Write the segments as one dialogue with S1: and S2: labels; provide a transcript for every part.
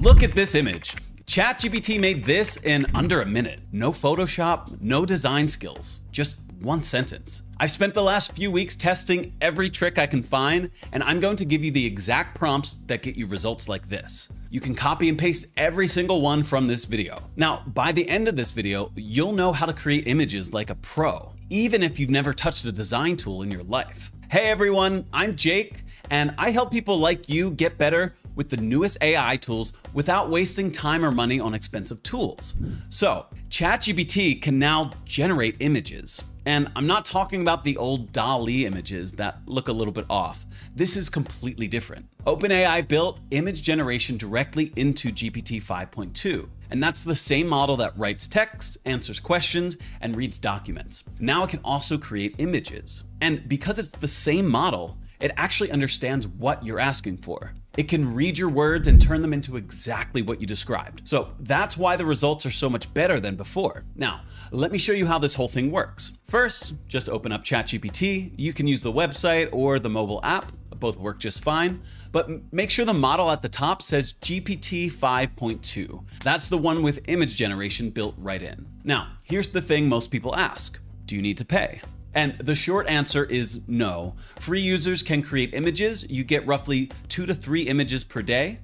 S1: Look at this image. ChatGPT made this in under a minute. No Photoshop, no design skills, just one sentence. I've spent the last few weeks testing every trick I can find, and I'm going to give you the exact prompts that get you results like this. You can copy and paste every single one from this video. Now, by the end of this video, you'll know how to create images like a pro, even if you've never touched a design tool in your life. Hey everyone, I'm Jake, and I help people like you get better with the newest AI tools without wasting time or money on expensive tools. So, ChatGPT can now generate images. And I'm not talking about the old DALL-E images that look a little bit off. This is completely different. OpenAI built image generation directly into GPT 5.2. And that's the same model that writes text, answers questions, and reads documents. Now it can also create images. And because it's the same model, it actually understands what you're asking for. It can read your words and turn them into exactly what you described. So that's why the results are so much better than before. Now, let me show you how this whole thing works. First, just open up ChatGPT. You can use the website or the mobile app. Both work just fine. But make sure the model at the top says GPT 5.2. That's the one with image generation built right in. Now, here's the thing most people ask. Do you need to pay? And the short answer is no. Free users can create images. You get roughly 2 to 3 images per day.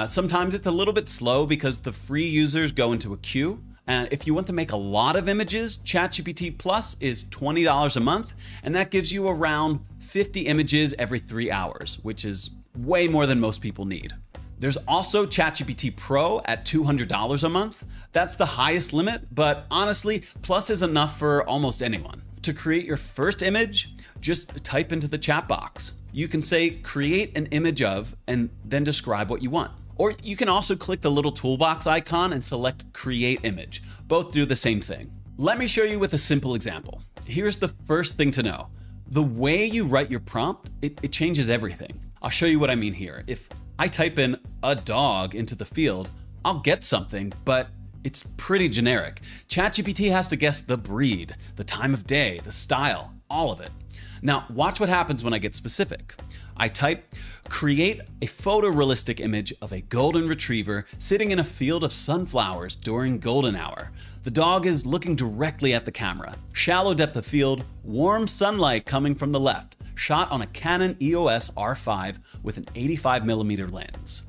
S1: Sometimes it's a little bit slow because the free users go into a queue. And if you want to make a lot of images, ChatGPT Plus is $20 a month, and that gives you around 50 images every 3 hours, which is way more than most people need. There's also ChatGPT Pro at $200 a month. That's the highest limit, but honestly, Plus is enough for almost anyone. To create your first image, just type into the chat box. You can say, create an image of, and then describe what you want. Or you can also click the little toolbox icon and select create image. Both do the same thing. Let me show you with a simple example. Here's the first thing to know. The way you write your prompt, it changes everything. I'll show you what I mean here. If I type in a dog into the field, I'll get something, but it's pretty generic. ChatGPT has to guess the breed, the time of day, the style, all of it. Now, watch what happens when I get specific. I type, create a photorealistic image of a golden retriever sitting in a field of sunflowers during golden hour. The dog is looking directly at the camera. Shallow depth of field, warm sunlight coming from the left, shot on a Canon EOS R5 with an 85mm lens.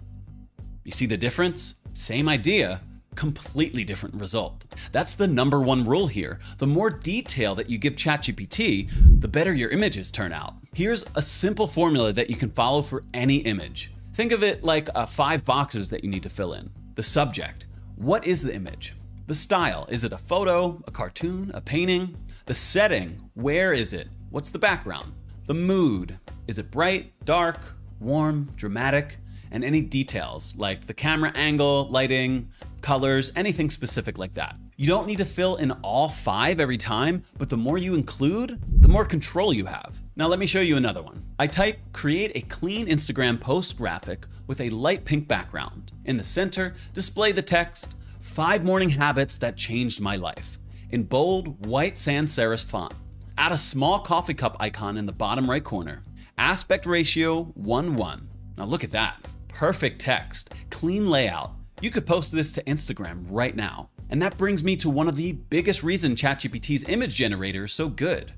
S1: You see the difference? Same idea, completely different result. That's the #1 rule here. The more detail that you give ChatGPT, the better your images turn out. Here's a simple formula that you can follow for any image. Think of it like 5 boxes that you need to fill in. The subject. What is the image? The style. Is it a photo, a cartoon, a painting? The setting. Where is it? What's the background? The mood. Is it bright, dark, warm, dramatic? And any details like the camera angle, lighting, colors, anything specific like that. You don't need to fill in all 5 every time, but the more you include, the more control you have. Now let me show you another one. I type, create a clean Instagram post graphic with a light pink background. In the center, display the text, 5 morning habits that changed my life. In bold, white sans serif font. Add a small coffee cup icon in the bottom right corner. Aspect ratio 1:1. Now look at that. Perfect text, clean layout. You could post this to Instagram right now. And that brings me to one of the biggest reasons ChatGPT's image generator is so good.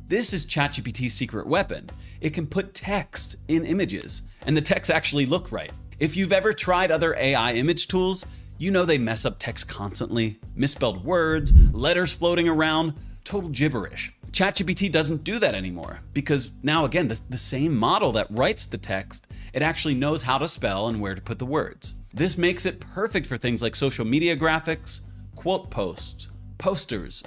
S1: This is ChatGPT's secret weapon. It can put text in images, and the text actually look right. If you've ever tried other AI image tools, you know they mess up text constantly, misspelled words, letters floating around, total gibberish. ChatGPT doesn't do that anymore because now again, the same model that writes the text, it actually knows how to spell and where to put the words. This makes it perfect for things like social media graphics, quote posts, posters,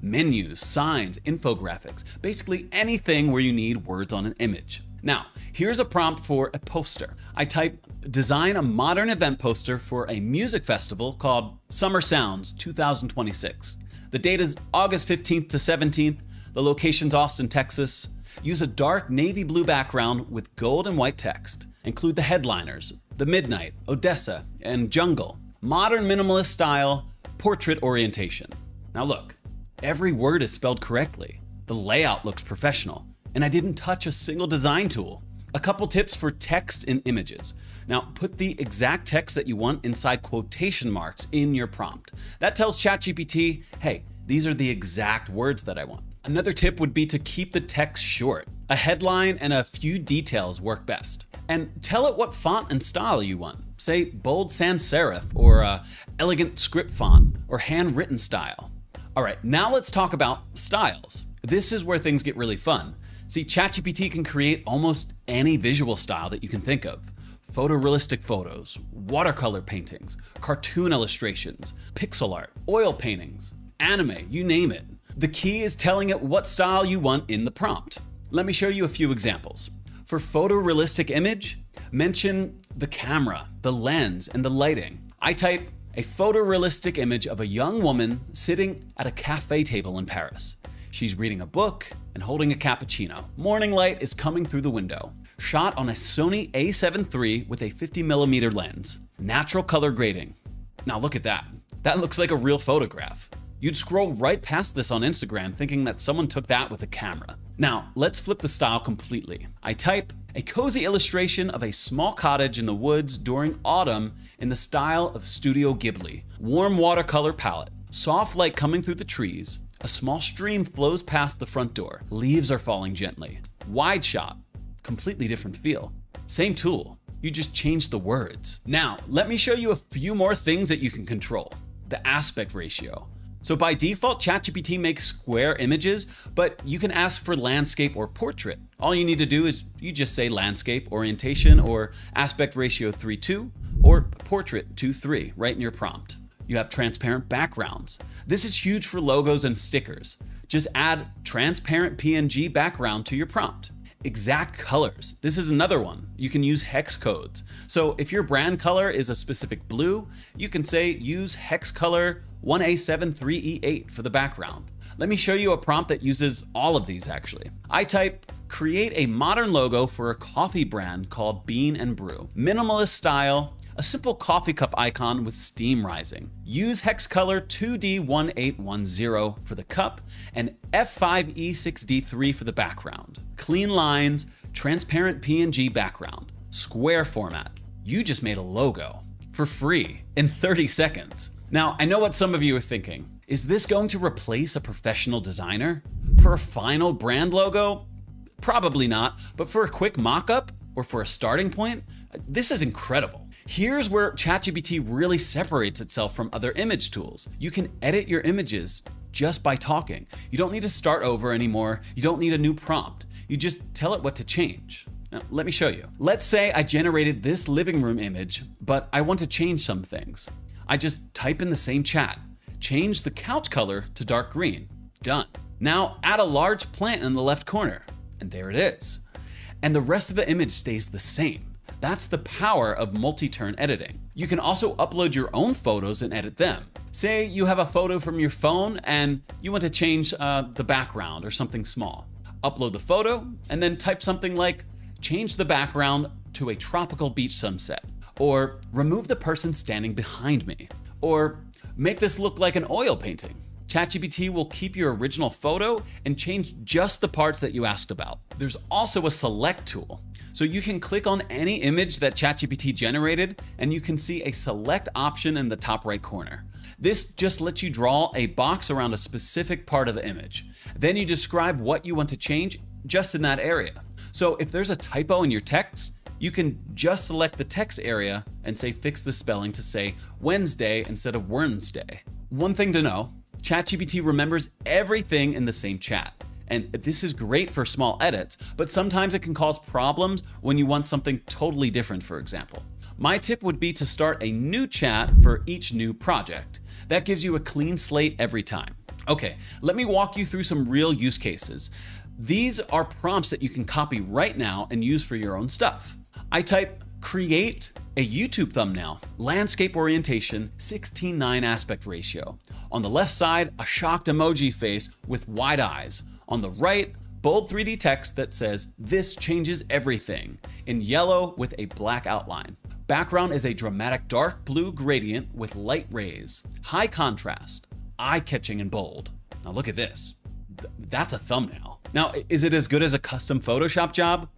S1: menus, signs, infographics, basically anything where you need words on an image. Now, here's a prompt for a poster. I type, design a modern event poster for a music festival called Summer Sounds 2026. The date is August 15th to 17th. The location's Austin, Texas. Use a dark navy blue background with gold and white text. Include the headliners, The Midnight, Odessa, and Jungle. Modern minimalist style, portrait orientation. Now look, every word is spelled correctly. The layout looks professional, and I didn't touch a single design tool. A couple tips for text in images. Now put the exact text that you want inside quotation marks in your prompt. That tells ChatGPT, hey, these are the exact words that I want. Another tip would be to keep the text short. A headline and a few details work best. And tell it what font and style you want. Say bold sans serif or elegant script font or handwritten style. All right, now let's talk about styles. This is where things get really fun. See, ChatGPT can create almost any visual style that you can think of. Photorealistic photos, watercolor paintings, cartoon illustrations, pixel art, oil paintings, anime, you name it. The key is telling it what style you want in the prompt. Let me show you a few examples. For photorealistic image, mention the camera, the lens, and the lighting. I type a photorealistic image of a young woman sitting at a cafe table in Paris. She's reading a book and holding a cappuccino. Morning light is coming through the window. Shot on a Sony a7 III with a 50mm lens. Natural color grading. Now look at that. That looks like a real photograph. You'd scroll right past this on Instagram thinking that someone took that with a camera. Now, let's flip the style completely. I type a cozy illustration of a small cottage in the woods during autumn in the style of Studio Ghibli. Warm watercolor palette. Soft light coming through the trees. A small stream flows past the front door. Leaves are falling gently. Wide shot. Completely different feel. Same tool. You just changed the words. Now, let me show you a few more things that you can control. The aspect ratio. So by default, ChatGPT makes square images, but you can ask for landscape or portrait. All you need to do is you just say landscape orientation or aspect ratio 3:2 or portrait 2:3 right in your prompt. You have transparent backgrounds. This is huge for logos and stickers. Just add transparent PNG background to your prompt. Exact colors. This is another one. You can use hex codes. So if your brand color is a specific blue, you can say use hex color 1A73E8 for the background. Let me show you a prompt that uses all of these actually. I type create a modern logo for a coffee brand called Bean and Brew. Minimalist style, a simple coffee cup icon with steam rising. Use hex color 2D1810 for the cup and F5E6D3 for the background. Clean lines, transparent PNG background, square format. You just made a logo for free in 30 seconds. Now, I know what some of you are thinking. Is this going to replace a professional designer? For a final brand logo? Probably not, but for a quick mock-up or for a starting point, this is incredible. Here's where ChatGPT really separates itself from other image tools. You can edit your images just by talking. You don't need to start over anymore. You don't need a new prompt. You just tell it what to change. Now, let me show you. Let's say I generated this living room image, but I want to change some things. I just type in the same chat, change the couch color to dark green. Done. Now add a large plant in the left corner, and there it is. And the rest of the image stays the same. That's the power of multi-turn editing. You can also upload your own photos and edit them. Say you have a photo from your phone and you want to change the background or something small. Upload the photo and then type something like, change the background to a tropical beach sunset, or remove the person standing behind me, or make this look like an oil painting. ChatGPT will keep your original photo and change just the parts that you asked about. There's also a select tool. So you can click on any image that ChatGPT generated and you can see a select option in the top right corner. This just lets you draw a box around a specific part of the image. Then you describe what you want to change just in that area. So if there's a typo in your text, you can just select the text area and say fix the spelling to say Wednesday instead of Wednesday. One thing to know, ChatGPT remembers everything in the same chat. And this is great for small edits, but sometimes it can cause problems when you want something totally different, for example. My tip would be to start a new chat for each new project. That gives you a clean slate every time. Okay, let me walk you through some real use cases. These are prompts that you can copy right now and use for your own stuff. I type create a YouTube thumbnail, landscape orientation, 16:9 aspect ratio. On the left side, a shocked emoji face with wide eyes. On the right, bold 3D text that says, "This changes everything," in yellow with a black outline. Background is a dramatic dark blue gradient with light rays. High contrast, eye-catching and bold. Now look at this. That's a thumbnail. Now, is it as good as a custom Photoshop job?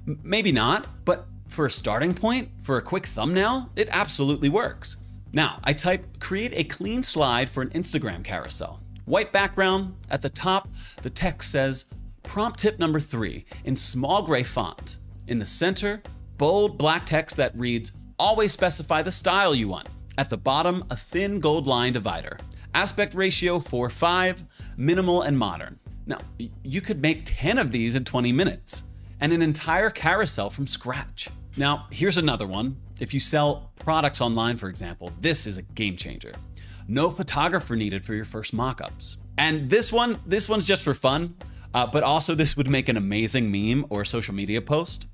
S1: Maybe not, but for a starting point, for a quick thumbnail, it absolutely works. Now, I type create a clean slide for an Instagram carousel. White background, at the top, the text says prompt tip number 3 in small gray font. In the center, bold black text that reads, always specify the style you want. At the bottom, a thin gold line divider. Aspect ratio 4:5, minimal and modern. Now, you could make 10 of these in 20 minutes and an entire carousel from scratch. Now, here's another one. If you sell products online, for example, this is a game changer. No photographer needed for your first mockups. And this one's just for fun, but also this would make an amazing meme or social media post.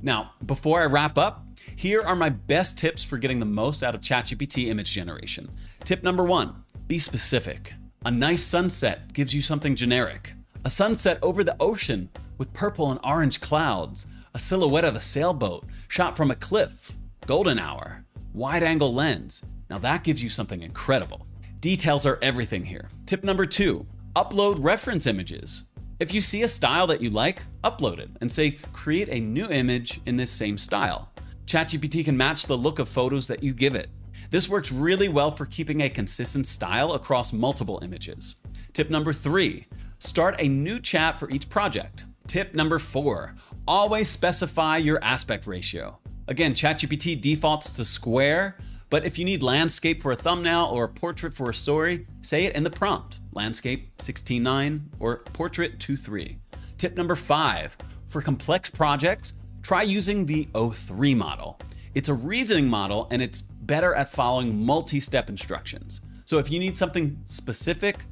S1: Now, before I wrap up, here are my best tips for getting the most out of ChatGPT image generation. Tip number 1, be specific. A nice sunset gives you something generic. A sunset over the ocean with purple and orange clouds. A silhouette of a sailboat shot from a cliff. Golden hour. Wide angle lens. Now that gives you something incredible. Details are everything here. Tip number 2, upload reference images. If you see a style that you like, upload it and say, create a new image in this same style. ChatGPT can match the look of photos that you give it. This works really well for keeping a consistent style across multiple images. Tip number 3, start a new chat for each project. Tip number 4, always specify your aspect ratio. Again, ChatGPT defaults to square, but if you need landscape for a thumbnail or a portrait for a story, say it in the prompt. Landscape 16:9 or portrait 2:3. Tip number 5, for complex projects, try using the O3 model. It's a reasoning model and it's better at following multi-step instructions. So if you need something specific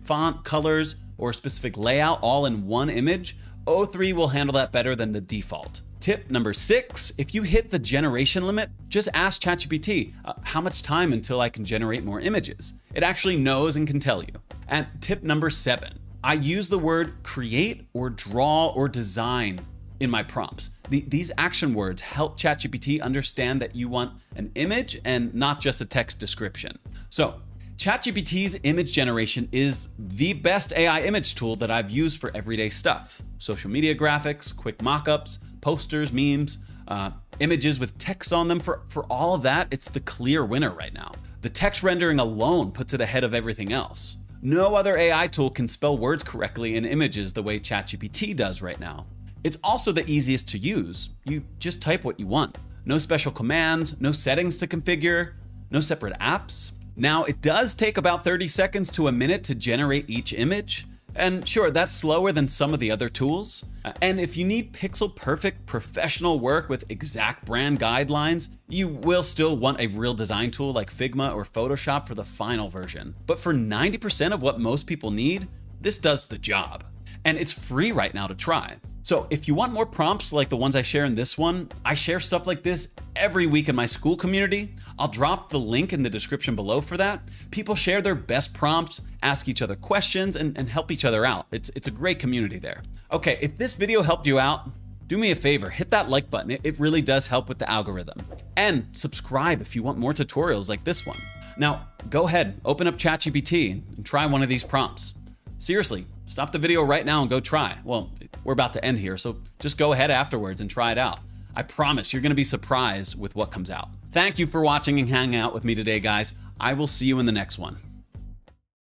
S1: font, colors, or a specific layout all in one image, O3 will handle that better than the default. Tip number 6, if you hit the generation limit, just ask ChatGPT, how much time until I can generate more images? It actually knows and can tell you. And tip number 7, I use the word create or draw or design in my prompts. These action words help ChatGPT understand that you want an image and not just a text description. So ChatGPT's image generation is the best AI image tool that I've used for everyday stuff. Social media graphics, quick mockups, posters, memes, images with text on them. For all of that, it's the clear winner right now. The text rendering alone puts it ahead of everything else. No other AI tool can spell words correctly in images the way ChatGPT does right now. It's also the easiest to use. You just type what you want. No special commands, no settings to configure, no separate apps. Now, it does take about 30 seconds to a minute to generate each image. And sure, that's slower than some of the other tools. And if you need pixel perfect professional work with exact brand guidelines, you will still want a real design tool like Figma or Photoshop for the final version. But for 90% of what most people need, this does the job. And it's free right now to try. So if you want more prompts like the ones I share in this one, I share stuff like this every week in my school community. I'll drop the link in the description below for that. People share their best prompts, ask each other questions, and help each other out. It's a great community there. Okay, if this video helped you out, do me a favor, hit that like button. It really does help with the algorithm. And subscribe if you want more tutorials like this one. Now, go ahead, open up ChatGPT and try one of these prompts. Seriously, stop the video right now and go try. Well, we're about to end here, so just go ahead afterwards and try it out. I promise you're gonna be surprised with what comes out. Thank you for watching and hanging out with me today, guys. I will see you in the next one.